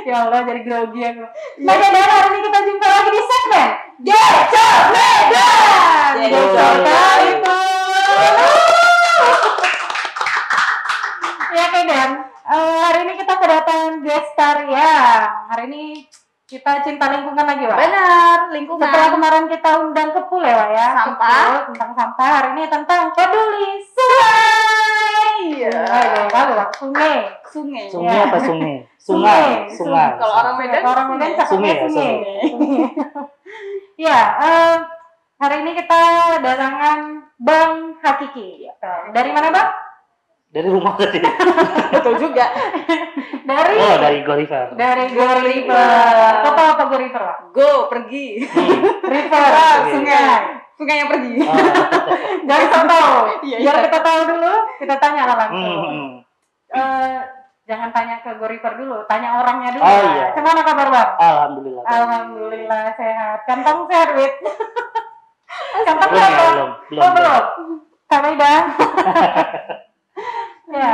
Ya Allah, jadi grogi aku. Nah, dan hari ini kita jumpa lagi di segmen Gecot Medan. Gecot Ya, Dan. Hari ini kita kedatangan guest star ya. Hari ini kita cinta lingkungan lagi, Wak. Benar, lingkungan. Setelah kemarin kita undang ke pool ya, Wak ya. Sampah. Tentang sampah. Hari ini tentang peduli sungai. Iya. Kalau sungai. Sungai. Sungai Ya. apa sungai? Sungai. Sungai. Kalau orang Medan, Orang Medan sungai. sungai. Ya, hari ini kita datangan Bang Hakiki. Dari mana, Bang? Dari rumah tadi. betul juga. Dari Goriver. Dari Go River. Kau tahu apa Go River, Pak? Go, pergi. River, sungai. Sungai yang pergi. Jadi kita tahu. Iya, Biar iya. kita tahu dulu, kita tanya lah langsung. Hmm. Jangan tanya ke Go River dulu, tanya orangnya dulu. Oh, Pak. iya. Gimana kabar, Bang? Alhamdulillah. Alhamdulillah sehat. Kantong sehat, Wit. Kantong Belum ya, sehat. belum. Oh, belum. Kami dah. Ya,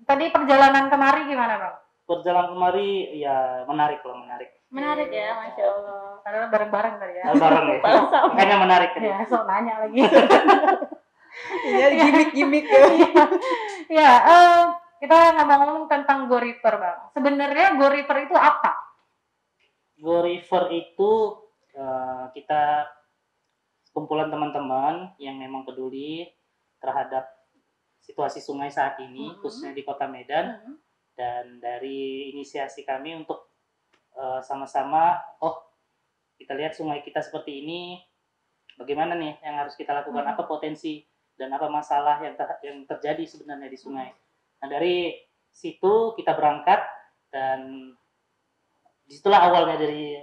tadi perjalanan kemari gimana, Bang? Perjalanan kemari ya menarik. Menarik ya, Masya Allah. Padahal bareng-bareng tadi ya. Bareng ya. Makanya menarik kan. Ya, sok nanya lagi. Iya, gimmick-gimmick. Ya, kita ngomong-ngomong tentang Go River, Bang. Sebenarnya Go River itu apa? Goriver itu kita kumpulan teman-teman yang memang peduli terhadap situasi sungai saat ini, khususnya di Kota Medan. Dan dari inisiasi kami untuk sama-sama, kita lihat sungai kita seperti ini, bagaimana nih yang harus kita lakukan, apa potensi dan apa masalah yang terjadi sebenarnya di sungai. Nah, dari situ kita berangkat dan disitulah awalnya dari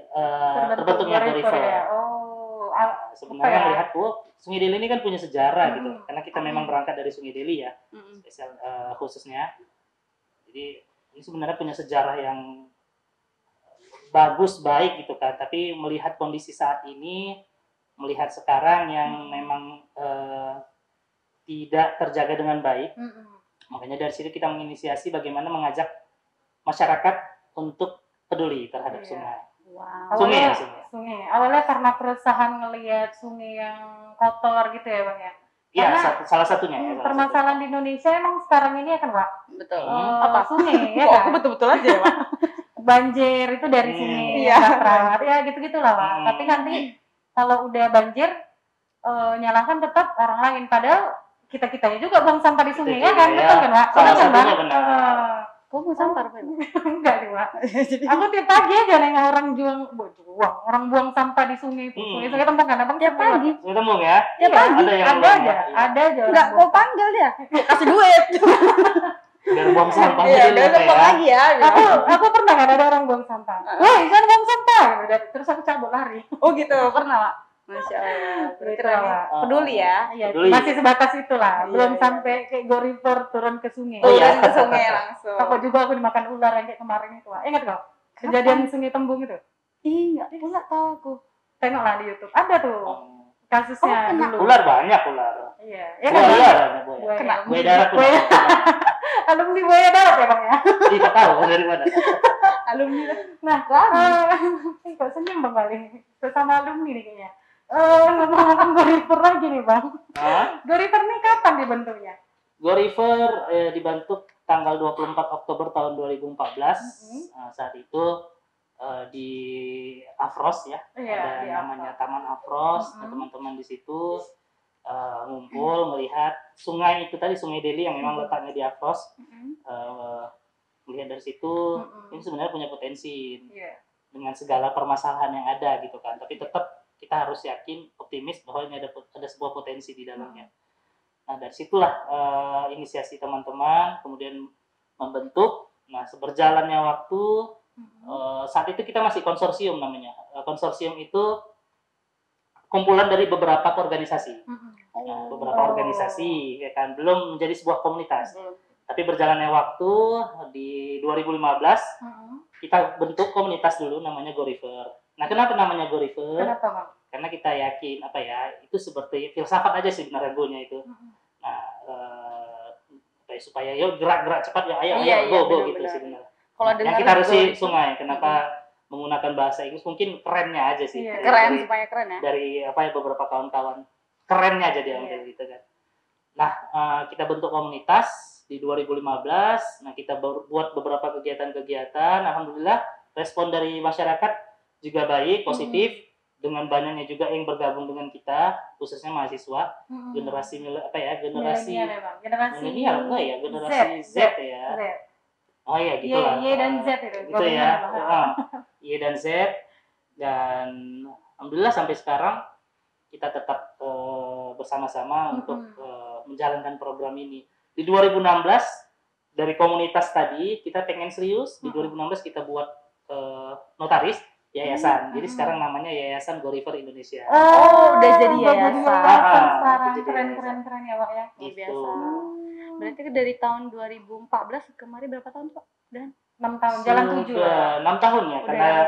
terbentuknya Go River. Ya. Sebenarnya melihat Sungai Deli ini kan punya sejarah gitu, karena kita memang berangkat dari Sungai Deli ya, spesial khususnya. Jadi ini sebenarnya punya sejarah yang bagus, baik gitu kan. Tapi melihat kondisi saat ini, melihat sekarang yang memang tidak terjaga dengan baik, makanya dari situ kita menginisiasi bagaimana mengajak masyarakat untuk peduli terhadap sungai. Wow. Sungai. Awalnya karena keresahan ngelihat sungai yang kotor gitu ya, Bang ya. Iya, salah satunya ya. Permasalahan di Indonesia emang sekarang ini kan, Pak. Betul. Apa sungai ya Kok kan? aku betul-betul aja ya, Pak? Banjir itu dari sini Iya. ya gitu-gitulah, Pak. Tapi nanti kalau udah banjir nyalakan tetap orang lain, padahal kita-kitanya juga buang sampah di sungai ya kan? Betul kan, Pak? Salah Betul kan, satunya Bang? benar. Kok buang sampah, Pak? Enggak sih, Pak. Aku tiap pagi aja nengok orang buang sampah di sungai itu. Sungai Tembong kan, Abang? Tiap pagi. Sungai Tembong ya? Tiap pagi. Ada aja. Enggak, kau panggil dia. Kasih duit. Biar buang sampah Iya, dulu besok ya. lagi ya. Aku pernah kan ada orang buang sampah. Woi, jangan buang sampah. Terus aku cabut lari. Oh gitu, pernah, Pak? Masya Allah. Gitu, Keren. Pak. Peduli ya. Iya, Peduli. masih sebatas itulah. Iya, Belum iya. sampai kayak Go River turun ke sungai. Oh, iya. Turun ke sungai langsung. Takut juga aku dimakan ular yang kayak kemarin itu. Wak. Ingat kau? Kejadian Sungai Tembung itu. Enggak tahu aku. Tengoklah di YouTube. Ada tuh kasusnya Oh, kena dulu. Ular banyak ular. Iya. Ya kan? Buaya ada buaya. Buaya. Kena. Buaya darat tuh. Buaya. Alumni buaya darat ya, Bang ya. Tidak tahu dari mana. Alumni lah. Nah, kok senyum Bang kali. Sesama alumni nih kayaknya. Ngomong-ngomong Go River lagi nih, Bang. Go River nih kapan dibentuknya? Go River dibentuk tanggal 24 Oktober tahun 2014. Saat itu di Afros ya. Iya, di ada namanya Taman Afros. Nah, teman-teman di situ ngumpul melihat sungai itu tadi, Sungai Deli yang memang letaknya di Afros. Melihat dari situ, ini sebenarnya punya potensi dengan segala permasalahan yang ada gitu kan. Tapi tetap kita harus yakin, optimis bahwa ini ada sebuah potensi di dalamnya. Nah, dari situlah inisiasi teman-teman kemudian membentuk. Nah, seberjalannya waktu, saat itu kita masih konsorsium namanya. Konsorsium itu kumpulan dari beberapa organisasi. Nah, beberapa organisasi, ya kan, belum menjadi sebuah komunitas. Tapi berjalannya waktu di 2015 kita bentuk komunitas dulu namanya Go River. Nah, kenapa namanya Go River? Kenapa, Bang? Karena kita yakin itu seperti filsafat aja sih sebenarnya go-nya itu. Nah, supaya yuk gerak-gerak cepat ya, ayo go gitu sebenarnya. Kalau Yang dengar kita harus sih Goriper, sungai. Kenapa menggunakan bahasa Inggris? Mungkin kerennya aja sih. Iya. keren, Dari, supaya keren ya. dari apa ya beberapa kawan-kawan kerennya aja diambil gitu kan. Nah, kita bentuk komunitas di 2015. Nah, kita buat beberapa kegiatan-kegiatan. Alhamdulillah respon dari masyarakat juga baik, positif. Dengan banyaknya juga yang bergabung dengan kita, khususnya mahasiswa, generasi generasi milenial ya Bang, generasi milenial enggak ya, generasi Z ya. Z. Oh iya gitulah. Y dan Z itu. Gitu ya. Y dan Z, dan alhamdulillah sampai sekarang kita tetap bersama-sama untuk menjalankan program ini. Di 2016 dari komunitas tadi kita pengen serius. Di 2016 kita buat notaris yayasan. Jadi sekarang namanya Yayasan Goriper Indonesia. Oh, udah jadi yayasan. Sekarang Jadi keren ya Pak ya. Luar Gitu. biasa. Berarti dari tahun 2014 kemarin berapa tahun Pak? Dan 6 tahun, jalan 7 Sudah 6 tahun ya, Udah karena ya.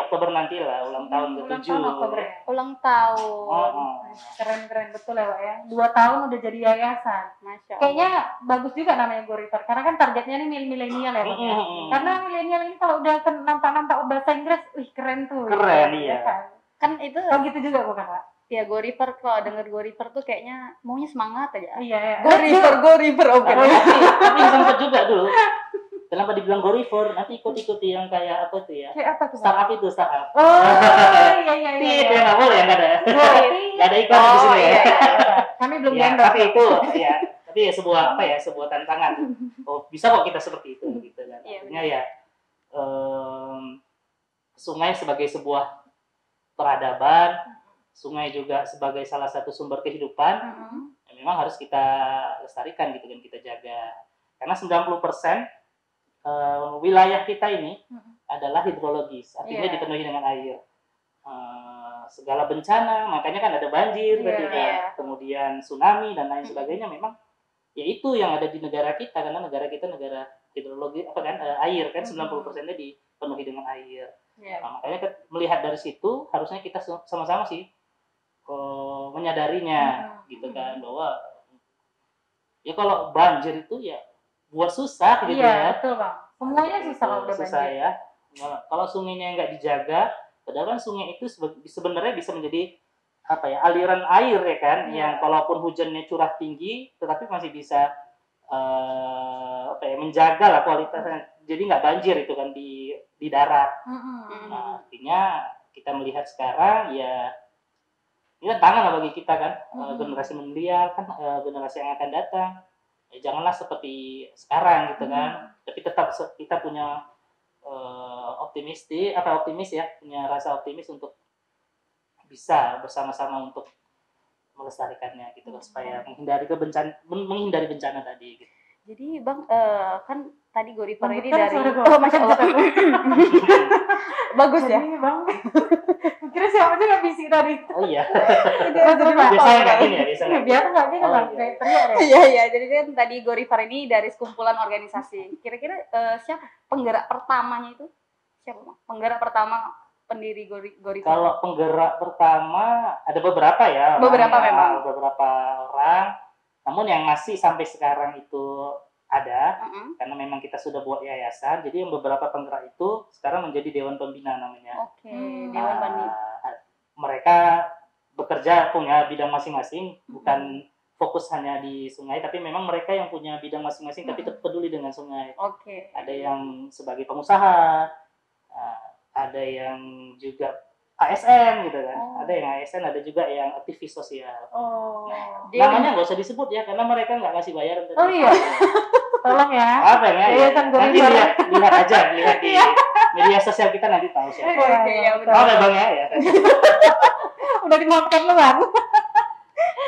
Oktober nanti lah ulang tahun Ulang ke-7. tahun Oktober ya. ulang tahun. Keren betul ya Pak ya. 2 tahun udah jadi yayasan. Masya Allah. Kayaknya bagus juga namanya Goriper karena kan targetnya ini milenial ya Pak ya. Karena milenial ini kalau udah nampak bahasa Inggris, keren tuh. Keren, gitu, iya. ya kan? Kan itu Oh gitu juga bukan Pak? ya Goriper, kalau denger Goriper tuh kayaknya maunya semangat aja. Iya ya. Goriper oke. Tapi sempat juga dulu. Kenapa dibilang Goriper? Nanti ikuti yang kayak apa tuh ya? Kayak apa tuh Pak? Startup itu, startup. Oh iya. Itu yang nggak boleh, nggak ada. Berarti- Nggak ada iklan di sini ya. iya. Kami belum Ya, endorse. tapi itu ya. Tapi ya sebuah tantangan. Oh, bisa kok kita seperti itu gitu kan. Iya, Artinya ya sungai sebagai sebuah peradaban, sungai juga sebagai salah satu sumber kehidupan, ya memang harus kita lestarikan gitu kan, kita jaga. Karena 90% wilayah kita ini adalah hidrologis, artinya Iya. dipenuhi dengan air. Segala bencana, makanya kan ada banjir, Iya, tadi kan. iya. Kemudian tsunami dan lain sebagainya, memang ya itu yang ada di negara kita, karena negara kita negara hidrologi air kan 90%-nya dipenuhi dengan air. Iya. Nah, makanya melihat dari situ harusnya kita sama-sama sih menyadarinya gitu kan, bahwa ya kalau banjir itu ya buat susah gitu Iya, ya. betul Bang. Semuanya susah kalau udah Susah banjir. ya. Nah, kalau sungainya nggak dijaga, padahal kan sungai itu sebenarnya bisa menjadi aliran air ya kan, Iya. yang kalaupun hujannya curah tinggi tetapi masih bisa menjaga lah kualitasnya, jadi nggak banjir itu kan di darat. Nah, artinya kita melihat sekarang ya ini kan tangan lah bagi kita kan, generasi milenial kan, generasi yang akan datang. Ya, janganlah seperti sekarang gitu kan, tapi tetap kita punya optimis ya, punya rasa optimis untuk bisa bersama-sama untuk melestarikannya gitu kan, supaya menghindari bencana tadi gitu. Jadi Bang, kan tadi Goriper ini Betul, dari suara Masya Allah. Bagus ya. Jadi Bang. Kira siapa sih nggak bisik tadi? Oh iya, Betul Bang. biasanya nggak gini ya, biasanya. Biar nggak gini Oh, Bang, iya. kayak teriak ya. Iya, jadi kan tadi Goriper ini dari sekumpulan organisasi. Kira-kira siapa penggerak pertamanya itu? Siapa Bang? Penggerak pertama pendiri Goriper. Kalau penggerak pertama ada beberapa ya. Beberapa orang, memang. Beberapa orang. Namun yang masih sampai sekarang itu ada, karena memang kita sudah buat yayasan. Jadi yang beberapa penggerak itu sekarang menjadi Dewan Pembina namanya. Oke, Dewan Pembina. Mereka bekerja punya bidang masing-masing, bukan fokus hanya di sungai, tapi memang mereka yang punya bidang masing-masing tapi tetap peduli dengan sungai. Oke. Ada yang sebagai pengusaha, ada yang juga ASN gitu kan. Oh. Ada yang ASN, ada juga yang aktivis sosial. Oh. Namanya nggak usah disebut ya, karena mereka nggak ngasih bayaran. Oh iya. Tolong ya. Apa ya? Yayasan Nanti Goriper. lihat aja di media sosial kita, nanti tahu siapa. Oke, ya betul. Oke Bang ya. Udah dimaafkan lu Bang.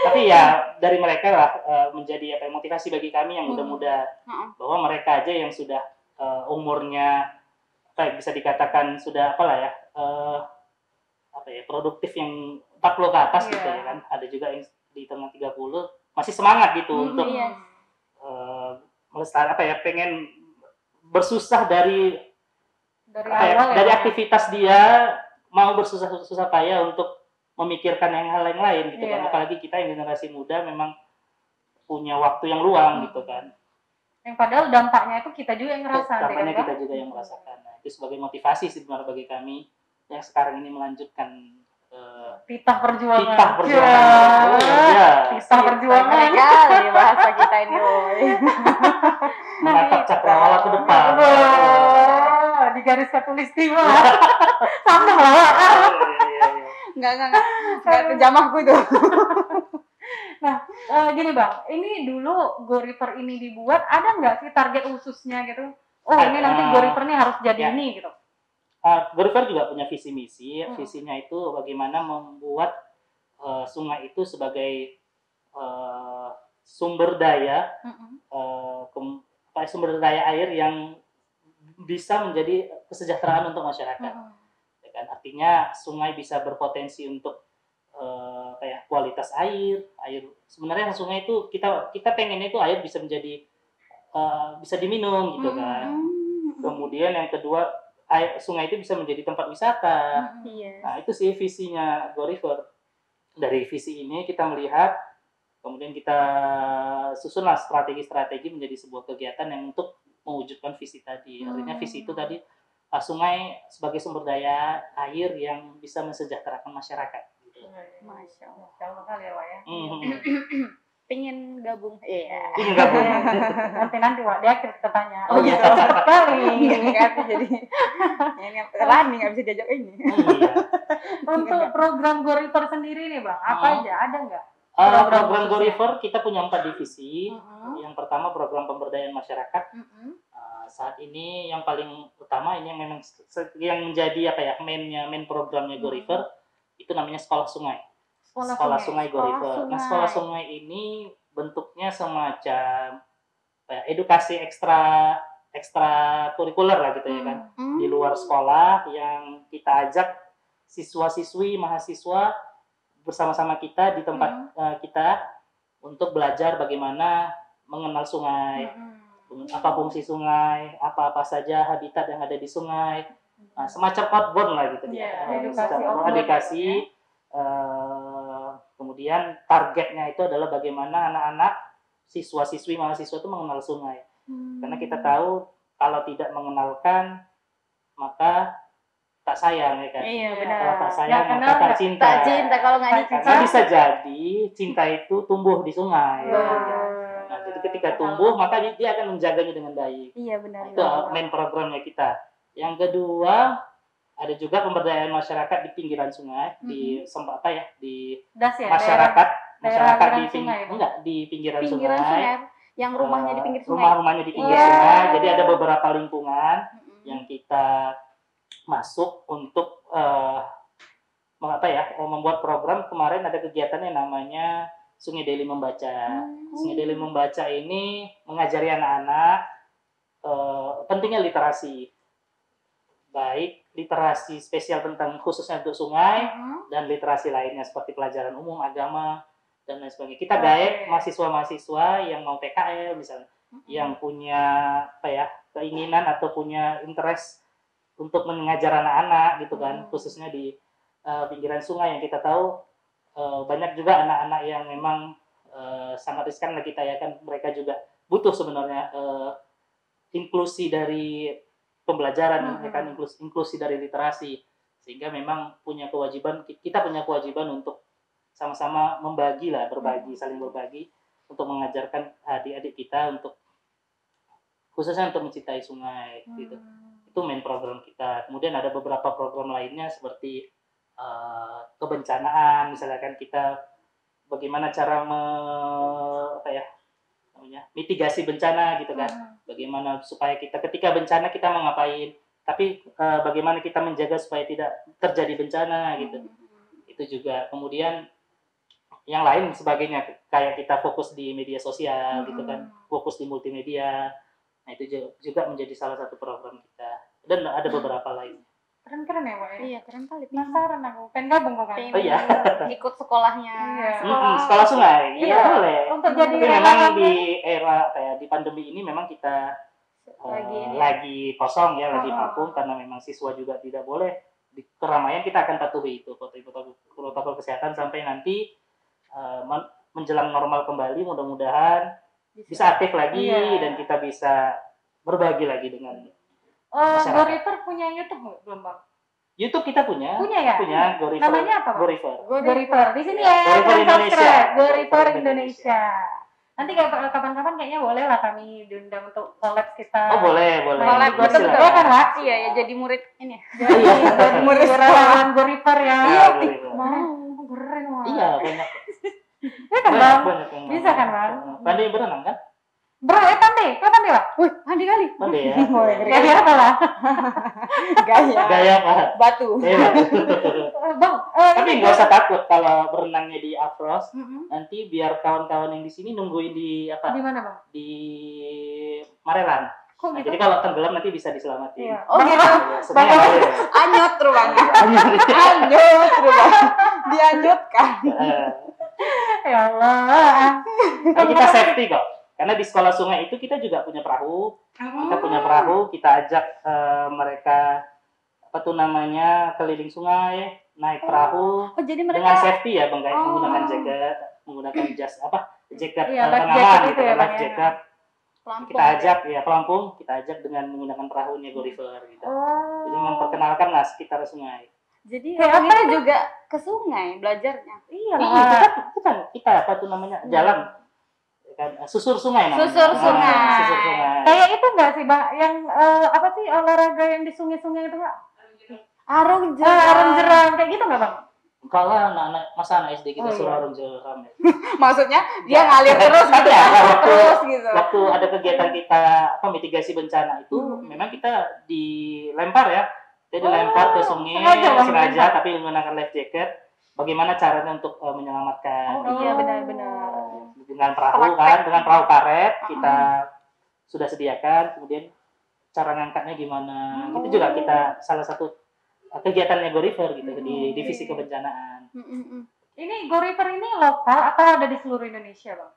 Tapi ya dari mereka lah menjadi motivasi bagi kami yang muda-muda, bahwa mereka aja yang sudah umurnya bisa dikatakan sudah produktif, yang 40 ke atas gitu ya kan. Ada juga yang di tengah 30 masih semangat gitu untuk pengen bersusah dari awal dari ya. aktivitas dia, mau bersusah payah untuk memikirkan hal yang lain gitu kan. Apalagi kita yang generasi muda memang punya waktu yang luang gitu kan. Yang padahal dampaknya itu kita juga yang ngerasa. Dampaknya kita juga yang merasakan. Nah, itu sebagai motivasi sih sebenarnya bagi kami yang sekarang ini melanjutkan titah perjuangan. Titah perjuangan. Ya. Titah perjuangan. Kali bahasa kita ini, woy. Menatap cakrawala ke depan. Di garis khatulistiwa. Sama lah. Enggak terjamahku itu. Nah, gini Bang, ini dulu Go River ini dibuat, ada nggak sih target khususnya gitu? Oh, ini nanti Go River ini harus jadi ini gitu. Go River juga punya visi misi. Visinya itu bagaimana membuat sungai itu sebagai sumber daya sumber daya air yang bisa menjadi kesejahteraan untuk masyarakat. Ya kan? Artinya sungai bisa berpotensi untuk kayak kualitas air sebenarnya sungai itu kita pengennya itu air bisa menjadi bisa diminum gitu kan. Kemudian yang kedua sungai itu bisa menjadi tempat wisata. Nah itu sih visinya Go River. Dari visi ini kita melihat, kemudian kita susunlah strategi-strategi menjadi sebuah kegiatan yang untuk mewujudkan visi tadi. Artinya visi itu tadi sungai sebagai sumber daya air yang bisa mensejahterakan masyarakat. Masya Allah. Kali ya, Wak ya. Pingin gabung. Iya. Pingin gabung. Nanti Wak, dia kita tanya. Oh iya. Sekali. Jadi ini Rani nggak bisa diajak ini. Untuk program Go River sendiri nih Bang, apa aja? Ada nggak? Program Go River kita punya 4 divisi. Yang pertama program pemberdayaan masyarakat. Saat ini yang paling utama ini yang memang yang menjadi main programnya Go River itu namanya sekolah sungai. Sekolah sungai Go River. Nah, sekolah sungai ini bentuknya semacam edukasi ekstra kurikuler lah gitu ya kan. Di luar sekolah yang kita ajak siswa-siswi, mahasiswa bersama-sama kita di tempat kita untuk belajar bagaimana mengenal sungai, apa fungsi sungai, apa-apa saja habitat yang ada di sungai. Nah, semacam outbound lah gitu ya. Edukasi. Kemudian targetnya itu adalah bagaimana anak-anak siswa-siswi mahasiswa itu mengenal sungai. Karena kita tahu kalau tidak mengenalkan maka tak sayang ya kan. Iya benar. Kalau tak sayang maka tak cinta. Tak cinta kalau nggak dicinta. Karena bisa jadi cinta itu tumbuh di sungai. Nah, jadi ketika tumbuh maka dia akan menjaganya dengan baik. Iya benar. Itu main programnya kita. Yang kedua ada juga pemberdayaan masyarakat di pinggiran sungai, di masyarakat di pinggiran sungai. Yang rumahnya di pinggir sungai. Rumah-rumahnya di pinggir sungai. Jadi ada beberapa lingkungan yang kita masuk untuk membuat program. Kemarin ada kegiatan yang namanya Sungai Deli Membaca. Sungai Deli Membaca ini mengajari anak-anak pentingnya literasi. Baik literasi spesial tentang khususnya untuk sungai dan literasi lainnya seperti pelajaran umum, agama dan lain sebagainya. Kita gaet mahasiswa-mahasiswa yang mau PKL misalnya, yang punya keinginan atau punya interest untuk mengajar anak-anak gitu kan, khususnya di pinggiran sungai yang kita tahu banyak juga anak-anak yang memang sangat riskan lah kita ya kan, mereka juga butuh sebenarnya inklusi dari pembelajaran ya kan, inklusi dari literasi, sehingga memang kita punya kewajiban untuk sama-sama saling berbagi untuk mengajarkan adik-adik kita untuk khususnya untuk mencintai sungai gitu. Itu main program kita. Kemudian ada beberapa program lainnya seperti kebencanaan, misalkan kita bagaimana cara mitigasi bencana gitu kan. Bagaimana supaya kita ketika bencana kita mau ngapain, tapi bagaimana kita menjaga supaya tidak terjadi bencana gitu. Itu juga. Kemudian yang lain sebagainya kayak kita fokus di media sosial gitu kan, fokus di multimedia. Nah, itu juga menjadi salah satu program kita. Dan ada beberapa lain. Keren-keren ya, Wak ya? Iya, keren kali. Penasaran aku. Pengen gabung kok kan? Oh iya. Ikut sekolahnya. Sekolah sungai. Iya, boleh. Untuk jadi tapi memang di era di pandemi ini memang kita lagi kosong ya, lagi vakum karena memang siswa juga tidak boleh di keramaian. Kita akan patuhi itu protokol kesehatan sampai nanti menjelang normal kembali, mudah-mudahan bisa aktif lagi Iya. dan kita bisa berbagi lagi dengan Go River punya YouTube nggak? Belum bang? YouTube. Kita punya Ya? Go River. Namanya apa, Bang? Go River. Go River. Di sini Ya, ya, Go River kalian Indonesia. subscribe. Go River River Indonesia. Nanti kapan-kapan kayaknya boleh lah kami diundang untuk collab kita. Oh boleh. Collab, Boleh, betul, silakan. Ya kan, Wak? Iya ya, jadi murid ini. Jadi murid relawan Go River ya. Iya, Go River. Mau keren, Wak. Iya, banyak. Ya kan, Bang? Banyak yang Bisa kan, Bang? Pandai berenang kan? Bro, pandai. Kau pandai, Wak? Wih, mandi kali. Pandai ya. Gaya apa lah? Gaya. Apa? Batu. Iya. Bang, Tapi nggak usah takut kalau berenangnya di Afros. Mm-mm. Nanti biar kawan-kawan yang di sini nungguin di Di mana, Bang? di Marelan. Kok Nah, gitu? jadi kalau tenggelam nanti bisa diselamatin. Iya. Oh gitu. Ya, sebenarnya Bang- boleh. Anyot rupanya. Anyot rupanya. Dianyutkan. Ya Allah. Tapi kita safety kok. Karena di sekolah sungai itu kita juga punya perahu. Kita punya perahu, kita ajak mereka keliling sungai, naik perahu Oh jadi dengan mereka safety ya, Bang, kayak Oh. menggunakan menggunakan jaket Iya, life pengaman jacket gitu, itu ya, Bang, life ya. jacket. pelampung. Kita ajak ya pelampung, kita ajak dengan menggunakan perahunya Go River gitu. Jadi memperkenalkan lah sekitar sungai. Jadi Kayak orang apa itu juga ke sungai belajarnya. Iya Ini lah. kita jalan kan susur sungai namanya. Susur sungai. Susur sungai. Kayak itu enggak sih, Bang? Yang apa sih olahraga yang di sungai-sungai itu, Pak? Arung Arung jeram kayak gitu enggak, Bang? Kalau anak SD kita Oh, suruh iya. arung jeram ya. Maksudnya dia ngalir terus gitu. Ada, waktu- Terus gitu. Waktu ada kegiatan kita mitigasi bencana itu memang kita dilempar ya. Kita dilempar ke sungai sengaja tapi menggunakan life jacket. Bagaimana caranya untuk menyelamatkan? Iya benar-benar. Dengan perahu kan, dengan perahu karet kita sudah sediakan. Kemudian cara ngangkatnya gimana? Itu juga kita salah satu kegiatannya Go River gitu di divisi kebencanaan. Ini Go River ini lokal atau ada di seluruh Indonesia, Bang?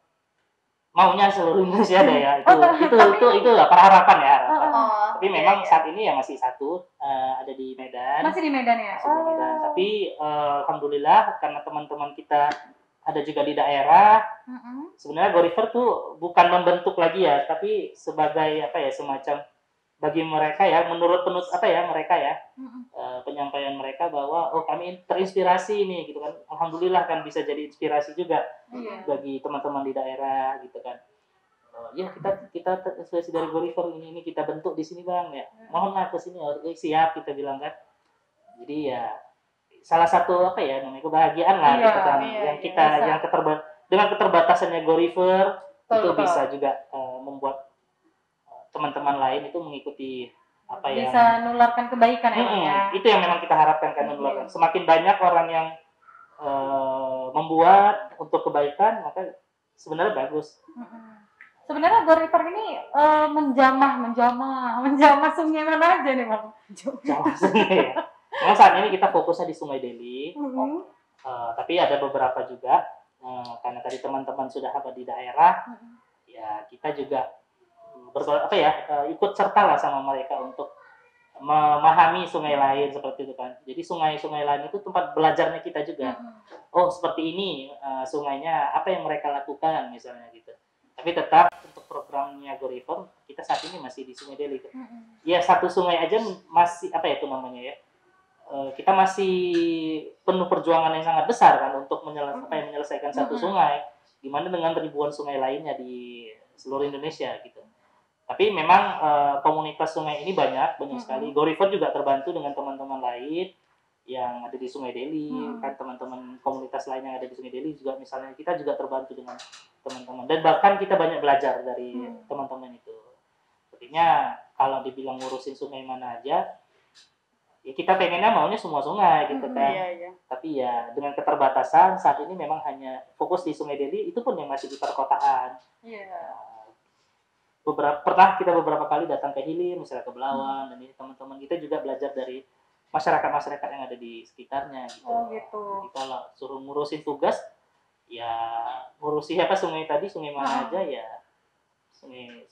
Maunya seluruh Indonesia ada ya. Itu apa harapan ya. Harapan. Oh, Tapi memang saat ini ya masih satu ada di Medan. Masih di Medan ya? Masih di Medan. Tapi alhamdulillah karena teman-teman kita ada juga di daerah. Sebenarnya Go River tuh bukan membentuk lagi ya, tapi sebagai semacam bagi mereka ya, menurut mereka ya, penyampaian mereka bahwa kami terinspirasi nih gitu kan. Alhamdulillah kan bisa jadi inspirasi juga bagi teman-teman di daerah gitu kan. Ya kita terinspirasi dari Go River ini kita bentuk di sini Bang ya. Mohonlah ke sini siap kita bilang kan. Jadi ya salah satu namanya kebahagiaan lah gitu kan yang kita yang dengan keterbatasannya Go River itu bisa juga membuat teman-teman lain itu mengikuti bisa nularkan kebaikan ya. Itu yang memang kita harapkan kan menularkan. Semakin banyak orang yang membuat untuk kebaikan maka sebenarnya bagus. Sebenarnya Go River ini menjamah sungai mana aja nih, Bang? Jamah sungai ya. Memang saat ini kita fokusnya di Sungai Deli. Tapi ada beberapa juga karena tadi teman-teman sudah ada di daerah, ya kita juga ikut serta lah sama mereka untuk memahami sungai lain seperti itu kan. Jadi sungai-sungai lain itu tempat belajarnya kita juga. Oh seperti ini sungainya, apa yang mereka lakukan misalnya gitu. Tapi tetap untuk programnya Go River kita saat ini masih di Sungai Deli. Ya satu sungai aja masih kita masih penuh perjuangan yang sangat besar kan untuk menyelesaikan satu sungai. Gimana dengan ribuan sungai lainnya di seluruh Indonesia gitu. Tapi memang komunitas sungai ini banyak sekali. Go River juga terbantu dengan teman-teman lain yang ada di Sungai Deli, kan teman-teman komunitas lain yang ada di Sungai Deli juga misalnya kita juga terbantu dengan teman-teman. Dan bahkan kita banyak belajar dari teman-teman itu. Artinya kalau dibilang ngurusin sungai mana aja, ya kita pengennya maunya semua sungai gitu kan. Tapi ya dengan keterbatasan saat ini memang hanya fokus di Sungai Deli, itu pun yang masih di perkotaan. Pernah kita beberapa kali datang ke hilir, misalnya ke Belawan, dan ini teman-teman kita juga belajar dari masyarakat yang ada di sekitarnya gitu. Jadi kalau suruh ngurusin tugas, ya ngurusi sungai mana aja ya sungai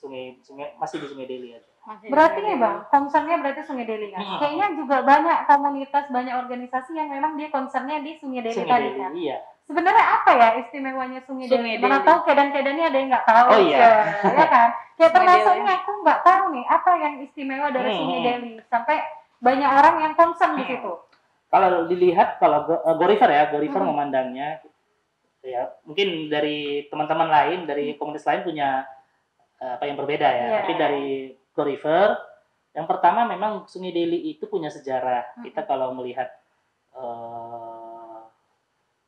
masih di Sungai Deli aja. Berarti nih Bang, concernnya berarti Sungai Deli kan? Kayaknya juga banyak komunitas, banyak organisasi yang memang dia concernnya di Sungai Deli tadi kan? Iya. sebenarnya apa ya istimewanya Sungai Sungai Deli? Mana Deli. tahu kedan-kedannya ada yang nggak tahu. Oh, iya. Ya kan? Kayak Sungai termasuk Deli. ini aku nggak tahu nih apa yang istimewa dari Sungai Deli sampai banyak orang yang concern di situ. Kalau dilihat kalau Gorifer memandangnya ya mungkin dari teman-teman lain dari komunitas lain punya apa yang berbeda ya. Iya. Tapi dari Gorifer yang pertama memang Sungai Deli itu punya sejarah. Kita kalau melihat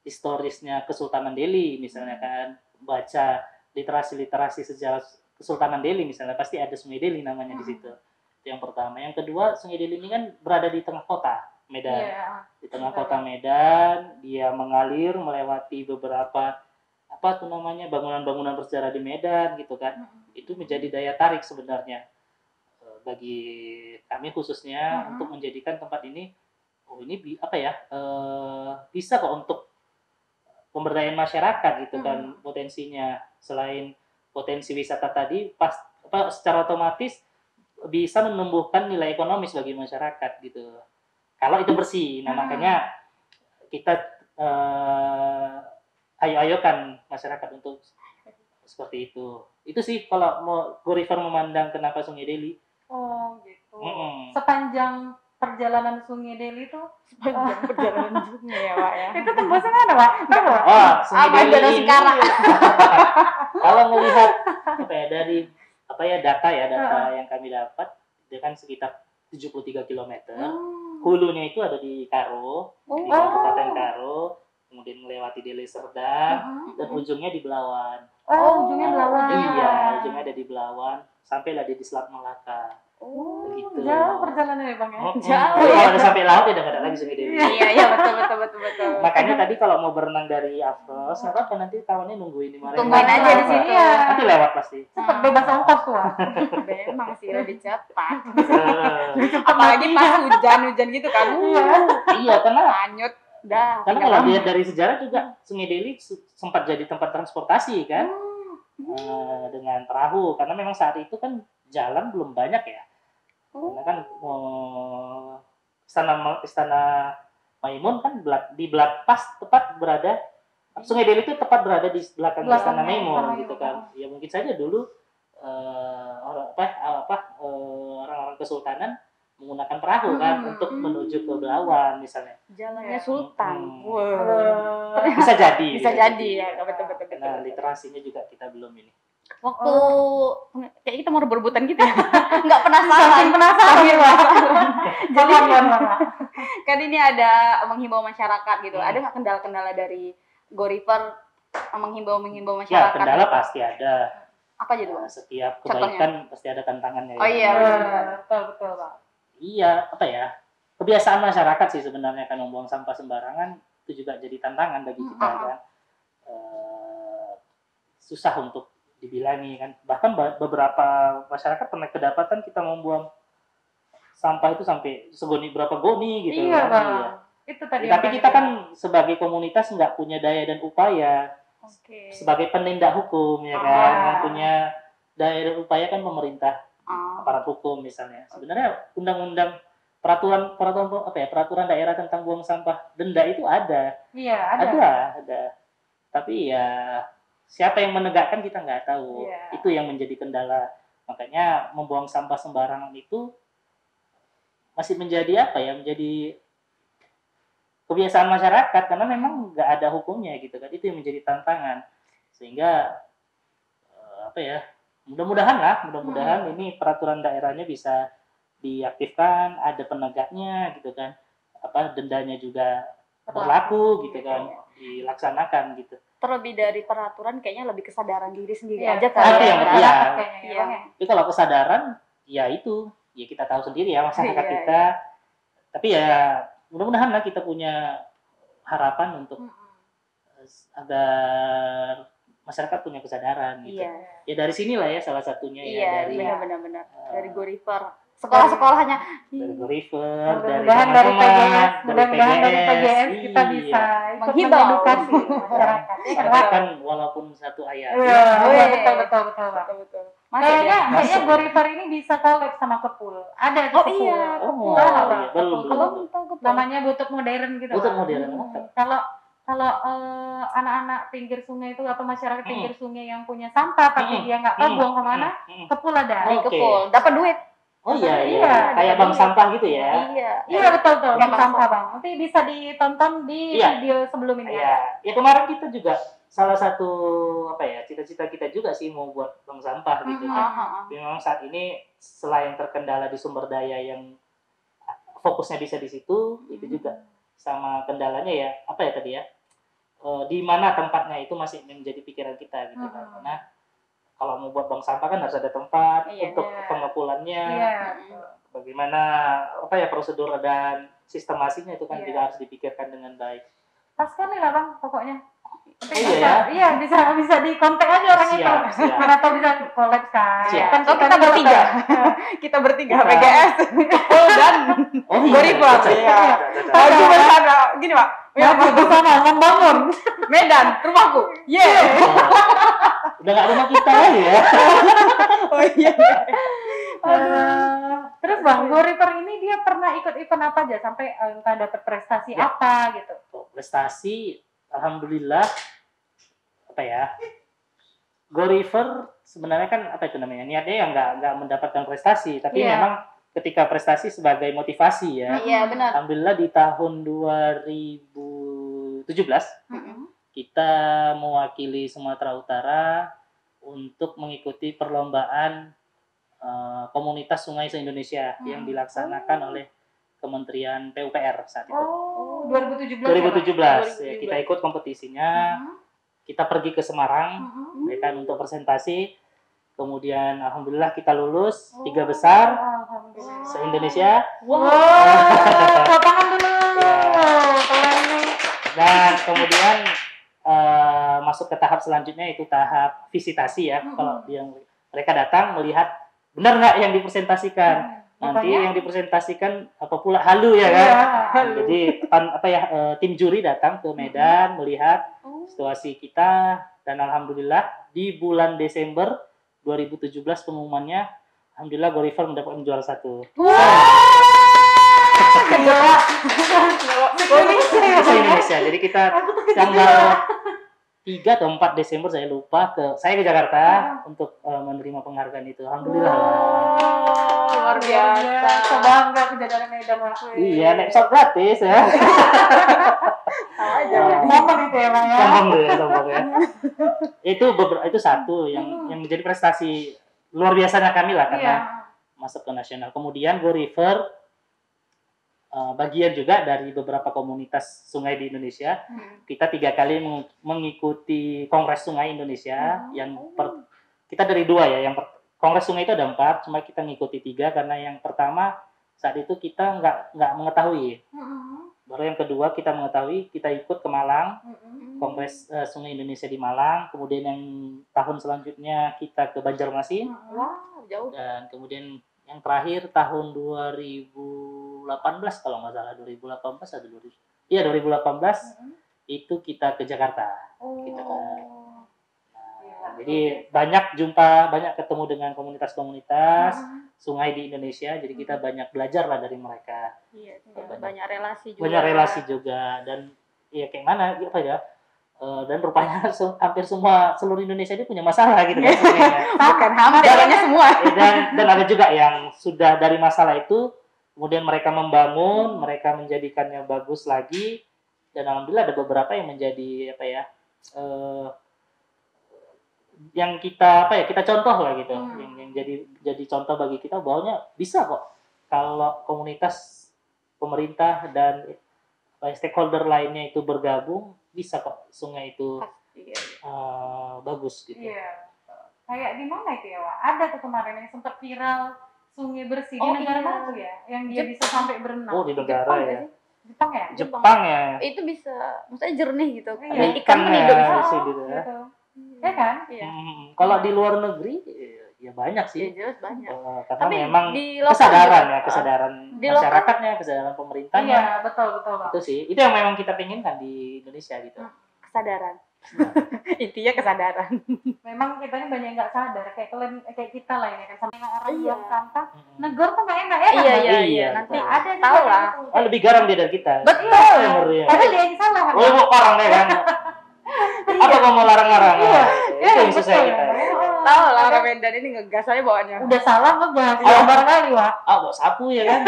historisnya Kesultanan Delhi misalnya kan baca literasi sejarah Kesultanan Delhi misalnya pasti ada Sungai Deli namanya di situ. Itu yang pertama. Yang kedua Sungai Deli ini kan berada di tengah kota Medan. Iya. Di tengah kota Medan, dia mengalir melewati beberapa apa tuh namanya bangunan-bangunan bersejarah di Medan gitu kan. Itu menjadi daya tarik sebenarnya bagi kami khususnya untuk menjadikan tempat ini bisa kok untuk pemberdayaan masyarakat gitu kan potensinya. Selain potensi wisata tadi secara otomatis bisa menumbuhkan nilai ekonomis bagi masyarakat gitu. Kalau itu bersih, nah makanya kita ayo-ayokan masyarakat untuk seperti itu. Itu sih kalau mau Gorifer memandang kenapa Sungai Deli. Oh gitu. Sepanjang perjalanan Sungai Deli itu Sepanjang perjalanan sungai ya Pak ya. itu tembusnya mana Pak? Tahu Pak? Oh, Sungai Apa Deli Danau ini Sekarang? kalau melihat dari data yang kami dapat dia kan sekitar 73 km. Hulunya itu ada di Karo, di Kabupaten Karo, kemudian melewati Deli Serdang, dan ujungnya di Belawan. Ujungnya Belawan. Iya, ujungnya ada di Belawan, sampailah di Selat Melaka. Begitu. Jauh perjalanannya Bang ya. Jauh. Kalau udah sampai laut ya udah nggak ada lagi Sungai Deli. Iya betul. Makanya tadi kalau mau berenang dari Afros, nggak apa-apa nanti kawannya nungguin di mana. Tungguin aja di sini ya. Nanti lewat pasti. Cepet bebas ongkos tuh. Memang sih lebih cepat. Apalagi pas hujan gitu kan. Iya, karena Hanyut dah. Karena kalau lihat dari sejarah juga Sungai Deli sempat jadi tempat transportasi kan, dengan perahu. Karena memang saat itu kan jalan belum banyak ya. Karena kan istana Maimun kan tepat berada. Sungai Deli itu tepat berada di belakang istana Maimun gitu kan. Ya mungkin saja dulu orang-orang kesultanan menggunakan perahu kan untuk menuju ke Belawan misalnya. Jalannya Sultan. Bisa jadi. Bisa jadi ya, betul. Nah, literasinya juga kita belum ini. Waktu kayak kita mau berebutan gitu ya. Enggak penasaran. Saking penasaran. Jadi kan ini ada menghimbau masyarakat gitu. Ada nggak kendala-kendala dari Gorifer menghimbau masyarakat? Ya, kendala pasti ada. Apa aja tuh? Setiap kebaikan pasti ada tantangannya. Oh iya, betul Pak. Iya, kebiasaan masyarakat sih sebenarnya kan membuang sampah sembarangan itu juga jadi tantangan bagi kita kan. Susah untuk dibilangi kan. Bahkan beberapa masyarakat pernah kedapatan kita membuang sampah itu sampai berapa goni gitu. Iya, kan. Bang. Iya. Itu tadi. Tapi kita kan sebagai komunitas nggak punya daya dan upaya. Sebagai penindak hukum ya kan, yang punya daya dan upaya kan pemerintah, aparat hukum misalnya. Sebenarnya undang-undang peraturan daerah tentang buang sampah denda itu ada. Iya, Ada. Tapi ya siapa yang menegakkan kita nggak tahu. Iya. Itu yang menjadi kendala. Makanya membuang sampah sembarangan itu masih menjadi menjadi kebiasaan masyarakat karena memang nggak ada hukumnya gitu kan. Itu yang menjadi tantangan. Sehingga mudah-mudahan ini peraturan daerahnya bisa diaktifkan, ada penegaknya gitu kan. Dendanya juga berlaku gitu kan, dilaksanakan gitu. Terlebih dari peraturan kayaknya lebih kesadaran diri sendiri Iya, aja kan. Tapi kalau kesadaran ya itu, ya kita tahu sendiri ya masyarakat kita. Tapi ya mudah-mudahan lah kita punya harapan untuk agar masyarakat punya kesadaran gitu. Ya dari sinilah ya salah satunya dari benar-benar dari Gorifer. Sekolah-sekolahnya dari Gorifer, dari teman-teman, mudah-mudahan dari PGS kita bisa ikut menghimbau edukasi masyarakat. Sampaikan walaupun satu ayat. Betul. Kayaknya Gorifer ini bisa collab sama Kepul. Ada tuh Kepul. Belum. Namanya Butut Modern gitu. Butut Modern. Kalau kalau anak-anak pinggir sungai itu atau masyarakat pinggir sungai yang punya sampah tapi dia nggak tahu buang kemana, kepul ada. Di Oke. kepul, dapat duit. Oh iya, Iya, kayak bank sampah gitu ya. Iya. Iya betul Kayak bank bank sampah bang. Nanti bisa ditonton di Iya. video sebelum ini. Iya, ya kemarin kita juga salah satu apa ya cita-cita kita juga sih mau buat bank sampah gitu kan. Tapi memang saat ini selain terkendala di sumber daya yang fokusnya bisa di situ, itu juga sama kendalanya ya apa ya tadi ya, di mana tempatnya itu masih menjadi pikiran kita gitu kan. Karena kalau mau buat bank sampah kan harus ada tempat untuk pengepulannya. Bagaimana apa ya prosedur dan sistemasinya itu kan juga harus dipikirkan dengan baik. Pas sekali lah bang, pokoknya. Iya, bisa di kontak aja orang itu. Mana tahu bisa collab kan. Siap. Kan kita bertiga. Kita bertiga PGS. Dan Gorifer. Iya. Maju bersama. Gini Pak. Maju bersama membangun Medan, rumahku. Udah nggak rumah kita ya. Oh iya. Terus bang, Gorifer ini dia pernah ikut event apa aja sampai entah dapat prestasi apa gitu? Prestasi, alhamdulillah apa ya? Gorifer sebenarnya kan apa itu namanya? Niatnya yang nggak mendapatkan prestasi, tapi memang ketika prestasi sebagai motivasi ya. Iya benar. Alhamdulillah di tahun 2017 kita mewakili Sumatera Utara untuk mengikuti perlombaan komunitas sungai se-Indonesia yang dilaksanakan oleh Kementerian PUPR saat itu. 2017. 2017 ya, kita ikut kompetisinya. Kita pergi ke Semarang ya kan untuk presentasi. Kemudian alhamdulillah kita lulus 3 besar se-Indonesia. Tangan dulu. Dan kemudian masuk ke tahap selanjutnya itu tahap visitasi ya. Kalau yang mereka datang melihat benar nggak yang dipresentasikan. Nanti yang dipresentasikan apa pula halu ya kan. Jadi tim juri datang ke Medan melihat situasi kita dan alhamdulillah di bulan Desember 2017 pengumumannya alhamdulillah Gorifer mendapatkan juara 1. Indonesia. Jadi kita tanggal 3 atau 4 Desember saya lupa saya ke Jakarta untuk menerima penghargaan itu. Alhamdulillah. Luar biasa. Bangga kejadian Medan. Iya, naik pesawat gratis ya. Sombong itu ya, Bang ya. Sombong ya. Itu satu yang menjadi prestasi luar biasanya kami lah karena masuk ke nasional. Kemudian Gorifer bagian juga dari beberapa komunitas sungai di Indonesia. Kita 3 kali mengikuti Kongres Sungai Indonesia. Kita dari 2 ya. Kongres Sungai itu ada 4, cuma kita ngikuti 3 karena yang pertama saat itu kita nggak mengetahui. Baru yang kedua kita mengetahui, kita ikut ke Malang, Kongres Sungai Indonesia di Malang. Kemudian yang tahun selanjutnya kita ke Banjarmasin. Wow, jauh. Dan kemudian yang terakhir tahun 2018 kalau nggak salah 2018 atau 2018 itu kita ke Jakarta. Gitu kan. Jadi banyak ketemu dengan komunitas-komunitas sungai di Indonesia. Jadi kita banyak belajar lah dari mereka. Iya, banyak relasi juga. Banyak relasi juga dan ya kayak mana apa ya? Dan rupanya hampir seluruh Indonesia ini punya masalah gitu kan. Bukan hampir, banyak semua. Dan ada juga yang sudah dari masalah itu kemudian mereka membangun, mereka menjadikannya bagus lagi dan alhamdulillah ada beberapa yang menjadi yang kita contoh lah gitu, yang jadi contoh bagi kita bahwa bisa kok kalau komunitas pemerintah dan stakeholder lainnya itu bergabung bisa kok sungai itu bagus gitu. Iya. Kayak di mana itu ya, Wak? Ada tuh kemarin yang sempat viral sungai bersih di negara mana tuh ya, yang dia bisa sampai berenang. Oh di negara ya. Jepang ya? Jepang ya. Itu bisa, maksudnya jernih gitu. Ada Ikan kan hidup gitu ya. Ya kan? Iya. Kalau di luar negeri ya banyak sih. Ya, jelas banyak. Karena tapi memang kesadaran masyarakatnya, kesadaran pemerintahnya. Iya, betul. Itu sih. Itu yang memang kita penginkan di Indonesia gitu. Kesadaran. Intinya kesadaran. Memang kita ini banyak yang nggak sadar, kayak kita lah ini kan, sama orang Iya. buang sampah, Mm-mm. negor tuh nggak enak ya kan? Iya, Bang? iya, Iya, nanti betul. Ada juga tahu kayak lah. gitu. Oh, lebih garang dia dari kita. Betul. Iya. Padahal dia yang salah kan? Oh, orang deh kan. Apa kau mau larang-larang? Iya. Itu yang susah betul. kita. Tahu lah Ada- orang Medan ini ngegas aja bawaannya. Udah salah ngegas, Iya. barangkali Wak. Bawa sapu ya kan.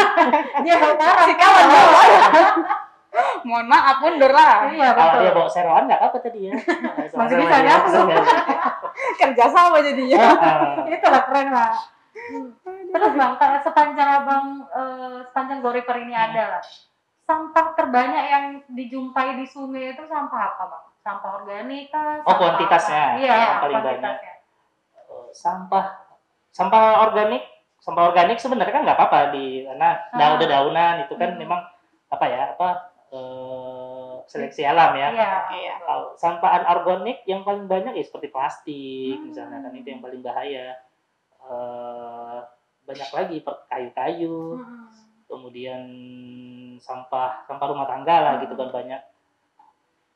Dia bawa parah. Si kawan bawa. Mohon maaf mundur lah. Iya Kalau betul. dia bawa seroan nggak apa tadi ya. Masih bisa nyatu. Kerja sama jadinya. Itulah keren Wak. Terus Bang, sepanjang sepanjang Goriper ini ada lah. Sampah terbanyak yang dijumpai di sungai itu sampah apa Bang? Sampah organik kah? Oh, Sampah kuantitasnya. apa? Iya, Yang paling kuantitasnya. Sampah organik sebenarnya kan nggak apa-apa karena daunan itu kan memang seleksi alam ya. Iya. Kalau sampah anorganik yang paling banyak ya seperti plastik misalnya kan itu yang paling bahaya. Banyak lagi kayu-kayu, kemudian sampah rumah tangga lah gitu kan banyak.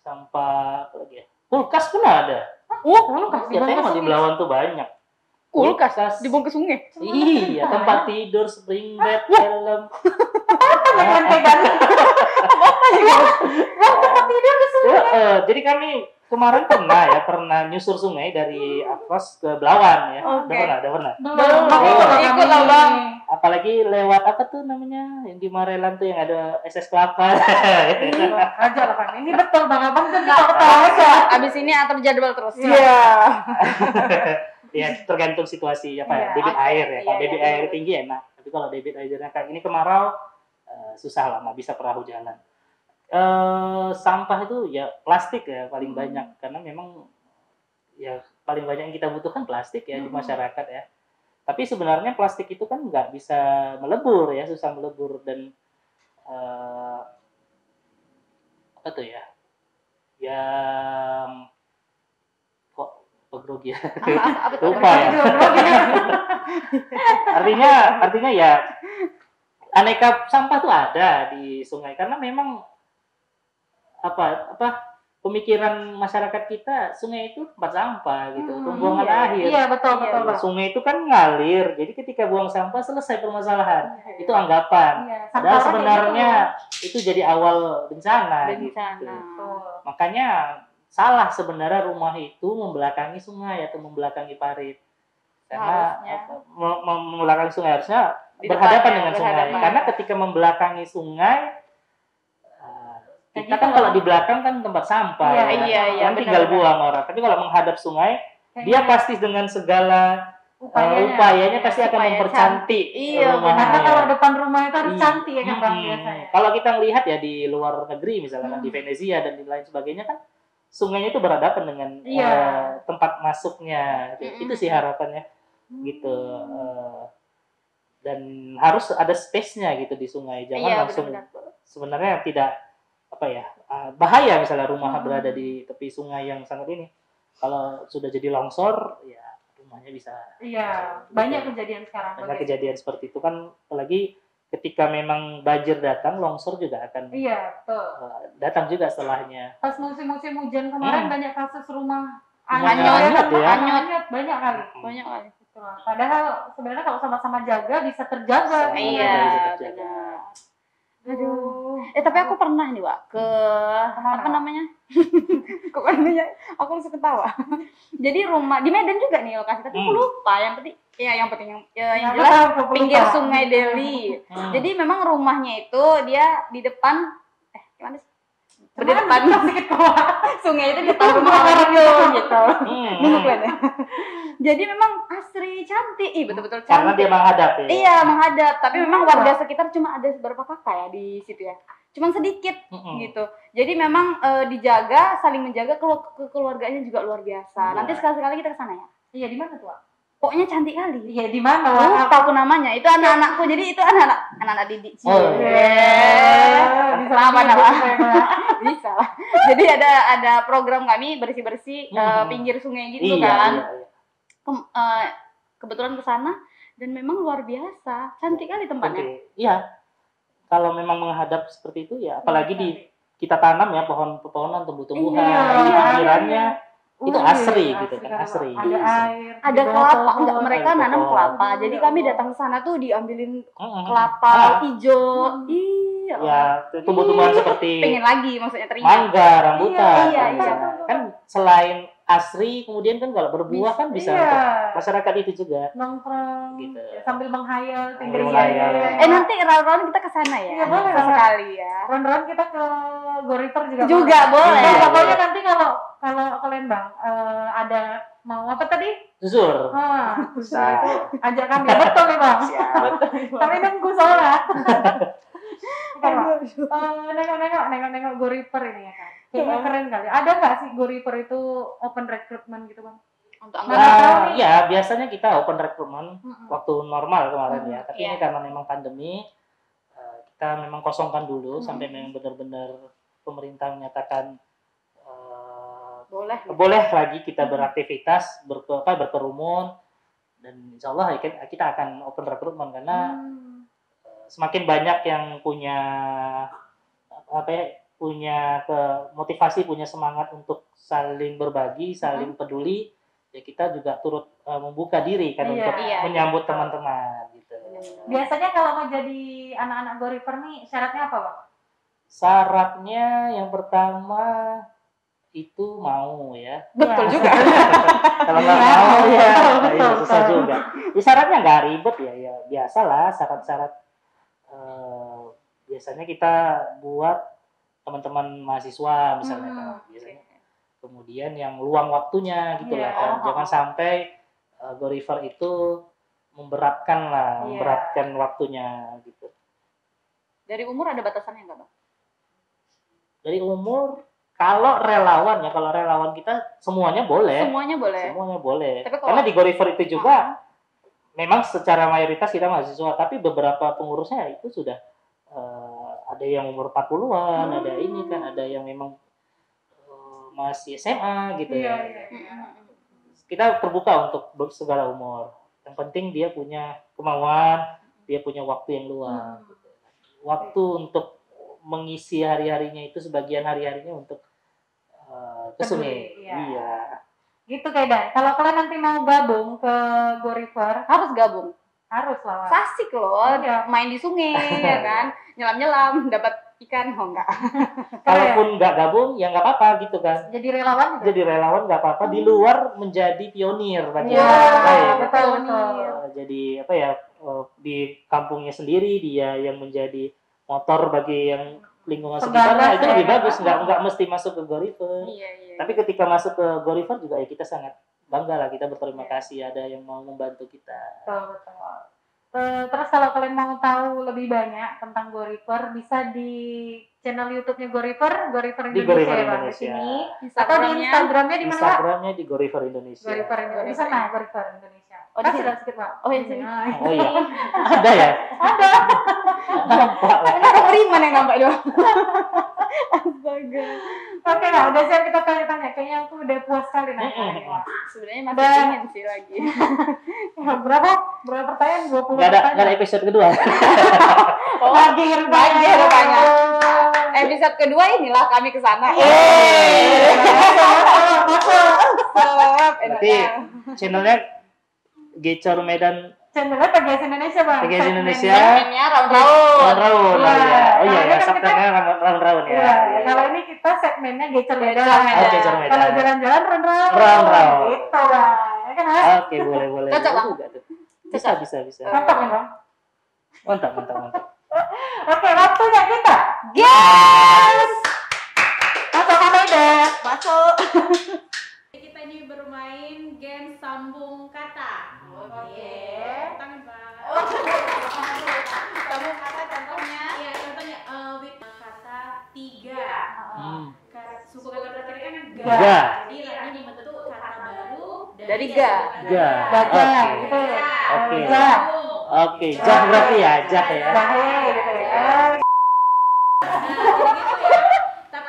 Sampah apa lagi ya? Kulkas pun ada. Kulkas Ya, tengok di Belawan tuh banyak. Kulkas dibuang ke sungai. Iya, tempat tidur, spring bed, helm. Jadi kami kemarin pernah nyusur sungai dari Afros ke Belawan ya. Oke. Udah pernah. Belum. Ikut lah, Bang. Apalagi lewat apa tuh namanya yang di Marelan tuh yang ada SS Kelapa. Aja lah kan. Ini betul Bang Abang kan ketawa aja. Abis ini atur jadwal terus. Iya. Ya tergantung situasi Iya, debit air ya. Kalau Iya, debit iya. air tinggi enak. Tapi kalau debit airnya kayak ini kemarau susah lah, nggak bisa perahu jalan. Sampah itu ya plastik ya paling banyak karena memang ya paling banyak yang kita butuhkan plastik ya di masyarakat ya. Tapi sebenarnya plastik itu kan nggak bisa melebur ya, susah melebur dan apa tuh ya? Yang kok grogi ya? Apa tuh? Lupa ya. Artinya ya aneka sampah tuh ada di sungai karena memang pemikiran masyarakat kita sungai itu tempat sampah gitu, pembuangan akhir. Iya, betul Bang. Sungai itu kan ngalir, jadi ketika buang sampah selesai permasalahan. Itu anggapan. Iya, Padahal sampah sebenarnya itu jadi awal bencana. Gitu. Betul. Makanya salah sebenarnya rumah itu membelakangi sungai atau membelakangi parit. Karena Harusnya. membelakangi sungai harusnya Di berhadapan depannya, dengan sungai. berhadapan. Karena ketika membelakangi sungai kita Kayak kan gitu kalau lah. di belakang kan tempat sampah. Iya, iya, Kan tinggal benar-benar. buang orang. Tapi kalau menghadap sungai, dia pasti dengan segala upayanya pasti akan Supaya mempercantik Iya, rumahnya. Karena kalau depan rumah itu harus Iya. cantik ya kan Bang biasanya. Kalau kita melihat ya di luar negeri misalnya di Venezia dan di lain sebagainya kan sungainya itu berhadapan dengan Iya. tempat masuknya. Itu sih harapannya gitu. Dan harus ada space-nya gitu di sungai. Jangan Iya, langsung benar-benar. sebenarnya tidak bahaya misalnya rumah berada di tepi sungai yang sangat ini. Kalau sudah jadi longsor ya rumahnya bisa. Iya, banyak kejadian sekarang. Banyak kejadian seperti itu kan apalagi ketika memang banjir datang longsor juga akan Iya, betul. datang juga setelahnya. Pas musim-musim hujan kemarin banyak kasus rumah Anyut ya. Anyut banyak kali. Banyak kali. Betul. Padahal sebenarnya kalau sama-sama jaga bisa terjaga. Iya, Bisa terjaga. benar. Aduh. Tapi aku pernah nih, Wak, ke apa namanya? Kok namanya? Aku langsung ketawa. Jadi rumah di Medan juga nih lokasi, tapi aku lupa. Yang penting yang jelas pinggir Sungai Deli. Jadi memang rumahnya itu dia di depan gimana sih? Di depan sungai itu di depan rumah orang gitu. Bukan ya? Jadi memang asri cantik, betul-betul cantik. Karena dia menghadap ya. Iya, menghadap. Tapi memang warga sekitar cuma ada beberapa kakak ya di situ ya. Cuma sedikit gitu. Jadi memang dijaga, saling menjaga, keluarganya juga luar biasa. Nanti sekali-sekali kita ke sana ya. Iya, di mana tuh, Wak? Pokoknya cantik kali. Iya, di mana, Wak? Lupa aku namanya. Itu anak-anakku. Jadi itu anak-anak didik. Kenapa nama? Bisa lah. Jadi ada program kami bersih-bersih pinggir sungai gitu kan. Kebetulan ke sana dan memang luar biasa, cantik kali tempatnya. Iya. Kalau memang menghadap seperti itu ya apalagi kita tanam ya pohon-pohonan, tumbuh-tumbuhan, Iya, pinggirannya itu asri gitu asri kan, asri. Ada air, Ada di bawah kelapa, pohon. enggak mereka Ada nanam pohon. kelapa. Jadi kami datang ke sana tuh diambilin kelapa hijau. Iya. Ya, tumbuh-tumbuhan seperti Pengen lagi maksudnya teringat. mangga, rambutan. Iya, kan bisa. Kan selain asri, kemudian kan kalau berbuah kan bisa Iya. untuk masyarakat itu juga. Nongkrong Gitu. sambil menghayal Sambil pinggir menghayal. jalan. Nanti round-round kita ke sana ya. Iya, boleh. Sekali ya. Ron-ron kita ke Goriper juga Juga boleh. Nah, Iya, pokoknya boleh. nanti kalau kalian bang ada mau apa tadi? Susur. Susah itu ajak kami. Betul nih bang. Siap. Kami nunggu soalnya. Nengok Goriper ini ya kan. Kayaknya keren kali. Ada nggak sih Goriper itu open recruitment gitu bang? Untuk anggota. Ya, biasanya kita open recruitment waktu normal kemarin ya. Tapi ini Iya. karena memang pandemi, kita memang kosongkan dulu sampai memang benar-benar pemerintah menyatakan boleh lagi kita beraktivitas, berkerumun, dan insya Allah kita akan open recruitment karena semakin banyak yang punya motivasi, punya semangat untuk saling berbagi, saling peduli, ya kita juga turut membuka diri kan untuk menyambut teman-teman gitu. Biasanya kalau mau jadi anak-anak Goriper nih syaratnya apa bang? Syaratnya yang pertama itu mau ya. Betul juga. Kalau nggak mau ya, itu susah juga. Ya, syaratnya nggak ribet ya biasalah syarat-syarat. Biasanya kita buat teman-teman mahasiswa misalnya kan, biasanya. Kemudian yang luang waktunya gitu lah kan. Jangan sampai Gorifer itu memberatkan waktunya gitu. Dari umur ada batasannya nggak bang? Dari umur, kalau relawan kita semuanya boleh. Semuanya boleh. Tapi karena di Gorifer itu juga memang secara mayoritas kita mahasiswa, tapi beberapa pengurusnya itu sudah ada yang umur 40-an, ada ini kan, ada yang memang masih SMA gitu ya. Kita terbuka untuk segala umur. Yang penting dia punya kemauan, dia punya waktu yang luang. Waktu untuk mengisi hari-harinya itu sebagian hari-harinya untuk ke sungai. Iya. Gitu kayak Dan. Kalau kalian nanti mau gabung ke Goriper, harus gabung. Harus lah. Asik loh, main di sungai ya kan, nyelam-nyelam, dapat ikan, enggak. Kalaupun nggak gabung, ya nggak apa-apa gitu kan. Jadi relawan juga? Jadi relawan nggak apa-apa, di luar menjadi pionir bagi betul. Jadi di kampungnya sendiri dia yang menjadi motor bagi yang lingkungan sekitar, itu lebih bagus, nggak mesti masuk ke Gorifer. Tapi ketika masuk ke Gorifer juga ya kita sangat bangga lah, kita berterima kasih ada yang mau membantu kita. Betul. Terus kalau kalian mau tahu lebih banyak tentang Goriper, bisa di channel YouTube-nya Gorifer Indonesia, di Gorifer ya, Indonesia. Di sini. Atau di Instagramnya di mana? Instagramnya di Gorifer Indonesia. Gorifer Indonesia. Di sana Gorifer Indonesia. Kasih lah sedikit Pak. Oh di sini. Oh iya. Ada ya? Ada. Nampak lah. Ada Riman yang nampak doang. Astaga. Oke lah, udah siap kita tanya-tanya. Kayaknya aku udah puas sekali nanya. Sebenarnya masih ingin sih lagi. Berapa pertanyaan? 20 Nggak ada episode kedua. Lagi rupanya. Episode kedua inilah kami ke sana. Berarti channelnya Gecor Medan. Channelnya PGS Indonesia bang. PGS Indonesia. Segmennya round-round. Ya, subtitlenya round-round ya. Kalau ini kita segmennya Gecor Medan. Gecor Medan. Kalau jalan-jalan round-round. Gitu bang. Ya kan? Oke, boleh. Cocok bang. Bisa. Mantap ya bang. Mantap. Oke, waktunya kita. Yes. Masuk Medan. Masuk. Kita ini bermain game sambung kata. Oke. Tangan Pak. Sambung kata contohnya. Iya, contohnya with kata tiga. Suku kata terakhir kan ga. Jadi ini membentuk kata baru dari ga. Oke, jah berarti ya, jah ya. Tapi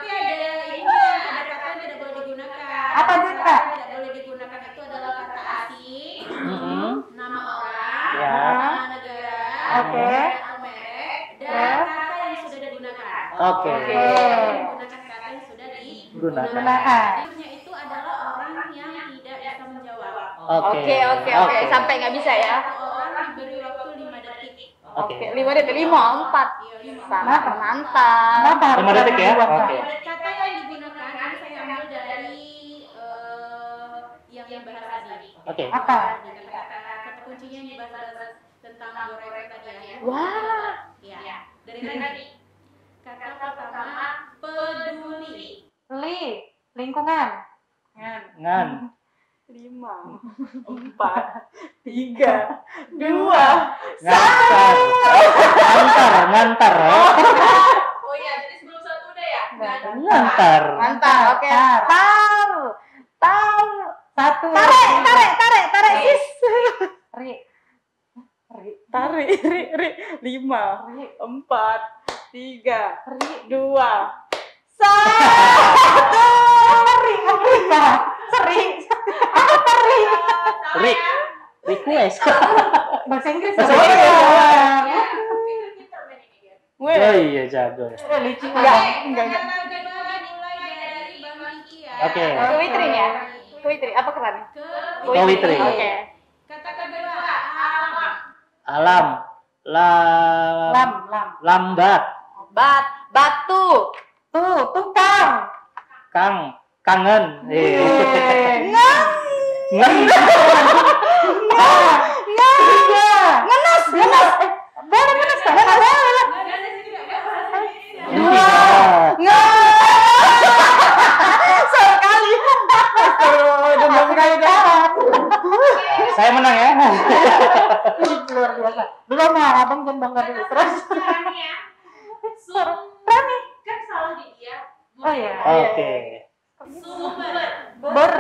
ada ininya, ada kata yang tidak boleh digunakan. Apa itu, Kak? Yang tidak boleh digunakan itu adalah kata asing, nama orang, Ya. nama negara, Oke. atau merek, dan kata yang sudah digunakan. Oke. digunakan. Aktifnya itu adalah orang yang tidak bisa menjawab. Oke. Sampai nggak bisa ya. Orang diberi waktu 5 detik. Oke, 5 detik, 5, 4. Iya, 5. Mantap. Kenapa harus 5 detik ya? dibuat, Kak? Oke. Kata yang digunakan ini saya ambil dari yang dibahas tadi. Oke. Apa? Kata kuncinya yang dibahas tentang gorengan tadi ya. Wah. Ya. Dari tadi. Kata pertama peduli. Lingkungan. Ngan. 5, 4, 3, 2. Ngantar ya. Oh iya, jadi sebelum 1 udah ya? Ngantar. Mantap. Oke. Tar. 1. Tarik, sis. Ri. Ri. 5, Ri. 4, 3, 2, 1. Request. Bahasa Inggris. Bahasa Inggris. Ya, pinter main ini dia. Oh iya jago ya. Lucu. Enggak. Kata kedua dimulai dari Bang Kiki ya. Oke. Kewitri ya? Kewitri, apa kerannya? Kewitri. Oke. Kata kedua alam. Alam. Lam. Lambat. Batu. Tukang. Kangen. Ngang. Ngenes. Boleh ngenes. Sekali. Saya menang ya. Luar biasa. Belum abang jangan bangga dulu. Terus. Caranya Rani. kan salah di dia. Oh iya. Oke. Sumber.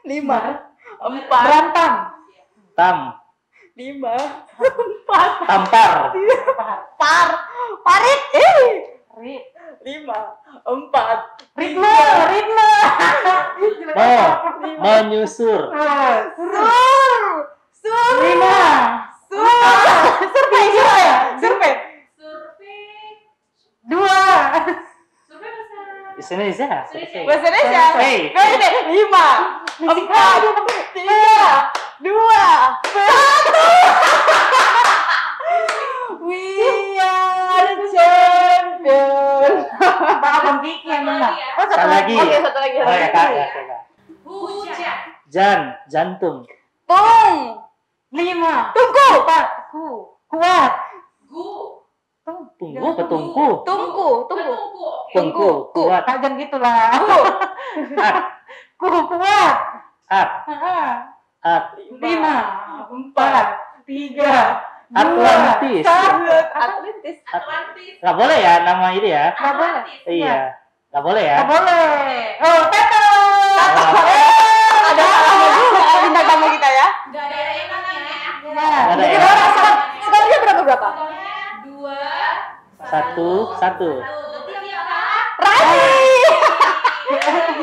5, 4, Berantem. Tam. 5, Tampar. Parit. Ri. 5, 4, Ritme. Menyusur. Sur. 5. Survei. Survei. 2. Survei bahasa Di sini bisa. Bahasa Indonesia. Survei. 5, 4, 3, 2, 1. We are champion. Abang Kiki yang menang. Oh, Sekali lagi. Oke, satu lagi. Oh ya kak. Ya, Kak. hujan. Jantung. Tung. 5. Tungku. Kuat. Tunggu petungku. Tungku. Tungku. Kuat. Jangan gitulah. Kuat. At. At. 5, 4, 3, Atlantis. Atlantis. Nggak boleh ya nama ini ya. Nggak boleh. Iya. Nggak boleh ya. Nggak boleh. Oh, Tato. Ada juga bintang tamu kita ya. Gak ada yang namanya. Nah, Ada Jadi ya. orang skornya berapa? 2, Satu. Berarti yang kalah. Rani.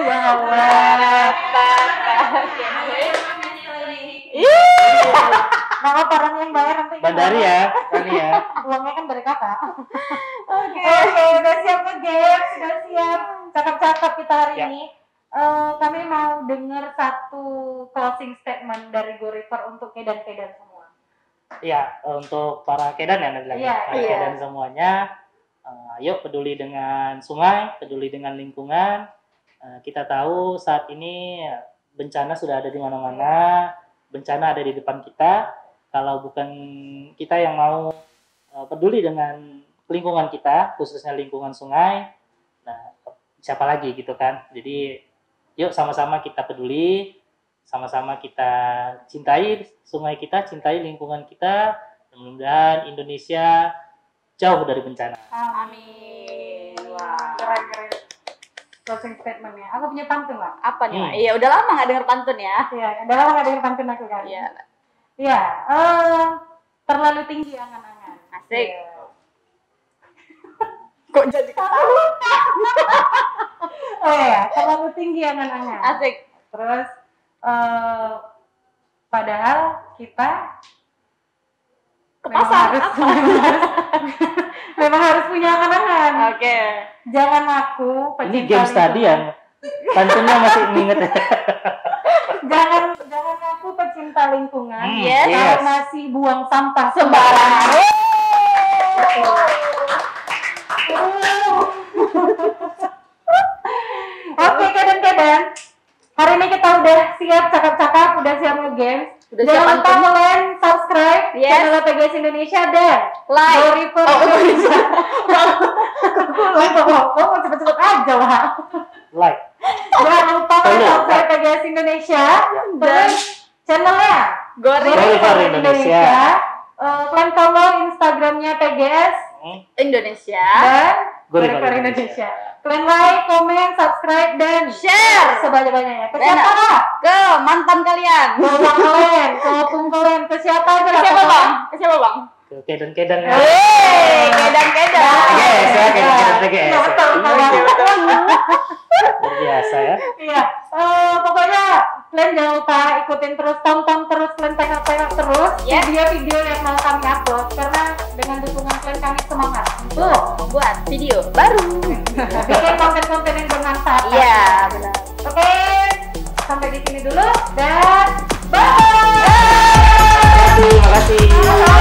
ya Allah. Nama orang yang bayar nanti. Bandari ya. Ini ya. Uangnya kan dari kakak. Oke, udah siap ke games, udah siap. Cakep-cakep kita hari Ya. ini. Kami mau dengar satu closing statement dari Go River untuk kedan-kedan semua. Iya, untuk para kedan ya Anda bilang. Iya, Para iya. kedan semuanya, yuk peduli dengan sungai, peduli dengan lingkungan. Kita tahu saat ini bencana sudah ada di mana-mana, bencana ada di depan kita. Kalau bukan kita yang mau peduli dengan lingkungan kita, khususnya lingkungan sungai, nah siapa lagi gitu kan? Jadi yuk sama-sama kita peduli, sama-sama kita cintai sungai kita, cintai lingkungan kita. Mudah-mudahan Indonesia jauh dari bencana. Amin. Wah. Keren-keren. Closing statementnya. Aku punya pantun lah. Apa nih, Mak? Iya, udah lama nggak denger pantun ya. Iya, udah lama nggak dengar pantun aku kan. Iya. Iya. Terlalu tinggi angan-angan. Asik. Iya. Kok jadi ketawa? Oh iya, terlalu tinggi angan-angan. Asik. Terus padahal kita Ke memang pasar harus, apa? Memang harus punya angan-angan. Oke. Jangan aku Ini pecinta games tadi lingkungan. yang pantunnya masih inget. Jangan aku pecinta lingkungan. Yes. Kalau masih buang sampah Sembarangan. Oke, Kedan. Hari ini kita udah siap cakap-cakap, udah siap nge-game. Udah Jangan siap lupa pantun. kalian subscribe Yes. channel PGS Indonesia dan Like. Glory for Indonesia. Kok mau cepet-cepet aja lah. Like. Jangan lupa Follow. subscribe PGS Indonesia dan channelnya Glory Glory for Indonesia. Kalian follow Instagramnya PGS Indonesia. dan Glory Glory for for Indonesia. Kalian like, komen, subscribe dan Share sebanyak-banyaknya. Ke Dan- siapa Kak? ke mantan kalian. Ke orang kalian, ke opung kalian, ke siapa aja Ke lah siapa pokoknya. bang? Ke siapa bang? Kedan ya. Hei, kedan-kedan. PGS ya, kedan PGS. Iya, betul, betul. Luar biasa ya. Iya, pokoknya kalian jangan lupa ikutin terus, tonton terus, kalian tengok-tengok terus Yes. video-video yang mau kami upload karena dengan dukungan kalian kami semangat untuk Buat video baru. bikin konten-konten yang bermanfaat. Iya, benar. Oke, sampai di sini dulu dan bye. Terima kasih. Halo.